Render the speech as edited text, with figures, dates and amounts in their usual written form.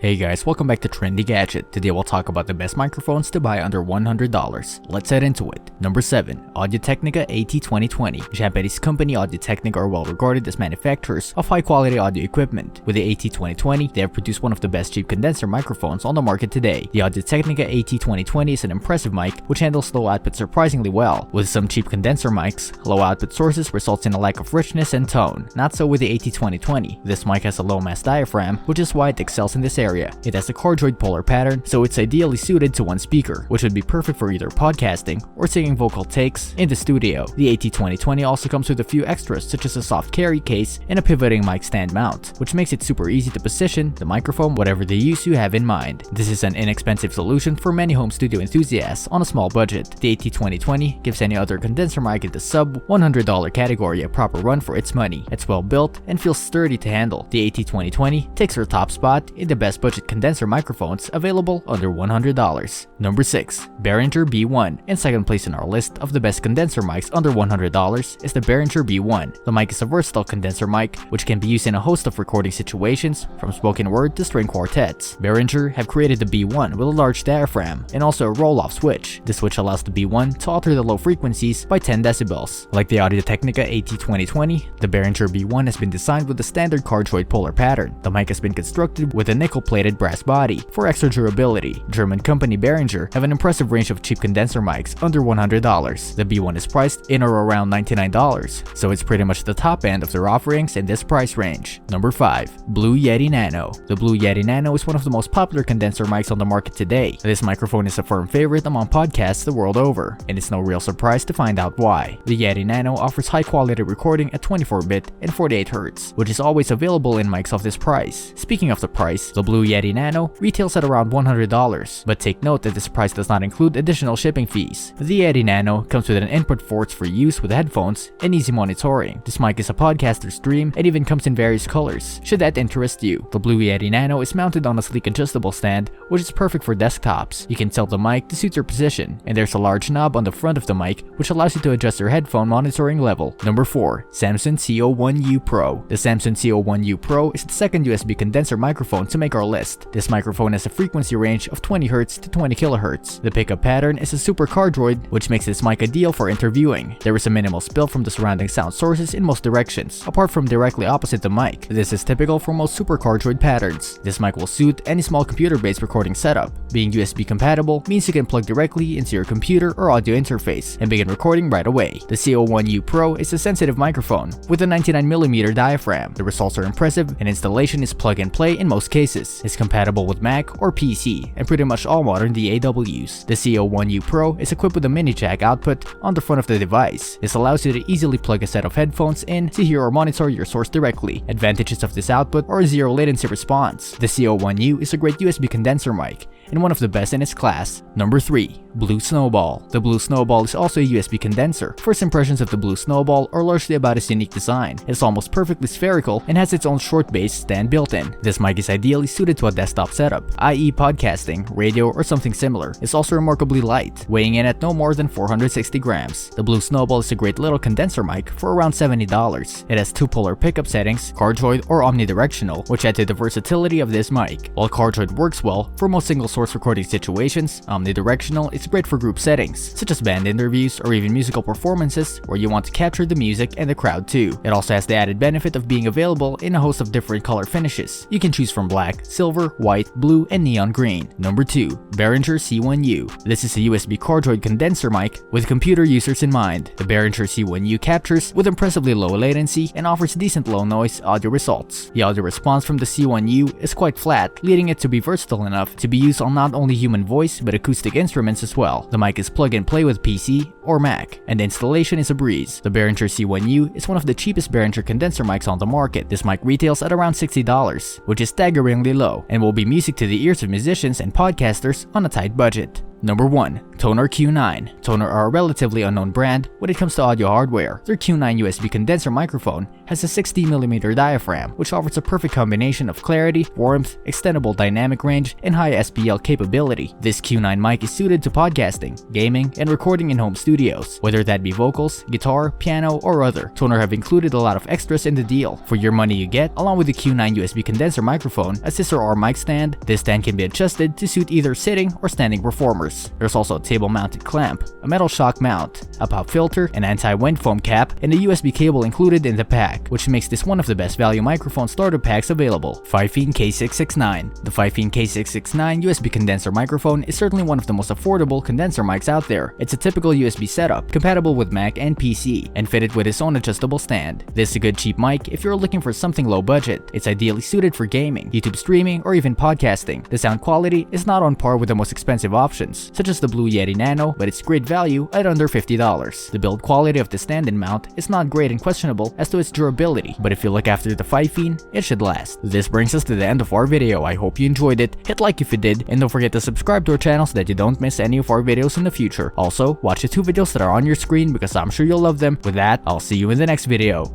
Hey guys, welcome back to Trendy Gadget. Today we'll talk about the best microphones to buy under $100. Let's head into it. Number 7. Audio-Technica AT2020. Japanese company Audio-Technica are well regarded as manufacturers of high-quality audio equipment. With the AT2020, they have produced one of the best cheap condenser microphones on the market today. The Audio-Technica AT2020 is an impressive mic which handles low output surprisingly well. With some cheap condenser mics, low output sources results in a lack of richness and tone. Not so with the AT2020. This mic has a low mass diaphragm, which is why it excels in this area. It has a cardioid polar pattern, so it's ideally suited to one speaker, which would be perfect for either podcasting or singing vocal takes in the studio. The AT2020 also comes with a few extras such as a soft carry case and a pivoting mic stand mount, which makes it super easy to position the microphone whatever the use you have in mind. This is an inexpensive solution for many home studio enthusiasts on a small budget. The AT2020 gives any other condenser mic in the sub $100 category a proper run for its money. It's well built and feels sturdy to handle. The AT2020 takes her top spot in the best budget condenser microphones available under $100. Number 6. Behringer B1. In second place in our list of the best condenser mics under $100 is the Behringer B1. The mic is a versatile condenser mic which can be used in a host of recording situations, from spoken word to string quartets. Behringer have created the B1 with a large diaphragm and also a roll-off switch. The switch allows the B1 to alter the low frequencies by 10 decibels. Like the Audio-Technica AT2020, the Behringer B1 has been designed with the standard cardioid polar pattern. The mic has been constructed with a nickel-plated brass body for extra durability. German company Behringer have an impressive range of cheap condenser mics under $100. The B1 is priced in or around $99, so it's pretty much the top end of their offerings in this price range. Number 5. Blue Yeti Nano. The Blue Yeti Nano is one of the most popular condenser mics on the market today. This microphone is a firm favorite among podcasts the world over, and it's no real surprise to find out why. The Yeti Nano offers high-quality recording at 24-bit and 48Hz, which is always available in mics of this price. Speaking of the price, the Blue Yeti Nano retails at around $100, but take note that this price does not include additional shipping fees. The Yeti Nano comes with an input ports for use with headphones and easy monitoring. This mic is a podcaster's dream and even comes in various colors, should that interest you. The Blue Yeti Nano is mounted on a sleek adjustable stand, which is perfect for desktops. You can tilt the mic to suit your position, and there's a large knob on the front of the mic which allows you to adjust your headphone monitoring level. Number 4. Samson CO1U Pro. The Samson CO1U Pro is the second USB condenser microphone to make our list. This microphone has a frequency range of 20Hz to 20 kHz. The pickup pattern is a super cardioid, which makes this mic ideal for interviewing. There is a minimal spill from the surrounding sound sources in most directions, apart from directly opposite the mic. This is typical for most super cardioid patterns. This mic will suit any small computer-based recording setup. Being USB compatible means you can plug directly into your computer or audio interface and begin recording right away. The CO1U Pro is a sensitive microphone with a 99mm diaphragm. The results are impressive and installation is plug and play in most cases. It's compatible with Mac or PC and pretty much all modern DAWs. The CO1U Pro is equipped with a mini jack output on the front of the device. This allows you to easily plug a set of headphones in to hear or monitor your source directly. Advantages of this output are a zero latency response. The CO1U is a great USB condenser mic and one of the best in its class. Number 3. Blue Snowball. The Blue Snowball is also a USB condenser. First impressions of the Blue Snowball are largely about its unique design. It's almost perfectly spherical and has its own short base stand built in. This mic is ideally suited to a desktop setup, i.e. podcasting, radio, or something similar. It's also remarkably light, weighing in at no more than 460 grams. The Blue Snowball is a great little condenser mic for around $70. It has two polar pickup settings, cardioid or omnidirectional, which add to the versatility of this mic. While cardioid works well for most single source recording situations, omnidirectional is great for group settings, such as band interviews or even musical performances where you want to capture the music and the crowd too. It also has the added benefit of being available in a host of different color finishes. You can choose from black, silver, white, blue, and neon green. Number 2. Behringer C1U. This is a USB cardioid condenser mic with computer users in mind. The Behringer C1U captures with impressively low latency and offers decent low noise audio results. The audio response from the C1U is quite flat, leading it to be versatile enough to be used on not only human voice but acoustic instruments as well. The mic is plug and play with PC or Mac, and the installation is a breeze. The Behringer C1U is one of the cheapest Behringer condenser mics on the market. This mic retails at around $60, which is staggeringly low and will be music to the ears of musicians and podcasters on a tight budget. Number 1. Tonor Q9. Tonor are a relatively unknown brand when it comes to audio hardware. Their Q9 USB condenser microphone has a 60mm diaphragm, which offers a perfect combination of clarity, warmth, extendable dynamic range, and high SPL capability. This Q9 mic is suited to podcasting, gaming, and recording in home studios, whether that be vocals, guitar, piano, or other. Tonor have included a lot of extras in the deal. For your money you get, along with the Q9 USB condenser microphone, a scissor arm mic stand. This stand can be adjusted to suit either sitting or standing performers. There's also a table-mounted clamp, a metal shock mount, a pop filter, an anti-wind foam cap, and a USB cable included in the pack, which makes this one of the best value microphone starter packs available. Fifine K669. The Fifine K669 USB condenser microphone is certainly one of the most affordable condenser mics out there. It's a typical USB setup, compatible with Mac and PC, and fitted with its own adjustable stand. This is a good cheap mic if you're looking for something low budget. It's ideally suited for gaming, YouTube streaming, or even podcasting. The sound quality is not on par with the most expensive options, such as the Blue Yeti Nano, but it's great value at under $50. The build quality of the stand and mount is not great and questionable as to its durability, but if you look after the Fifine, it should last. This brings us to the end of our video. I hope you enjoyed it. Hit like if you did, and don't forget to subscribe to our channel so that you don't miss any of our videos in the future. Also, watch the 2 videos that are on your screen because I'm sure you'll love them. With that, I'll see you in the next video.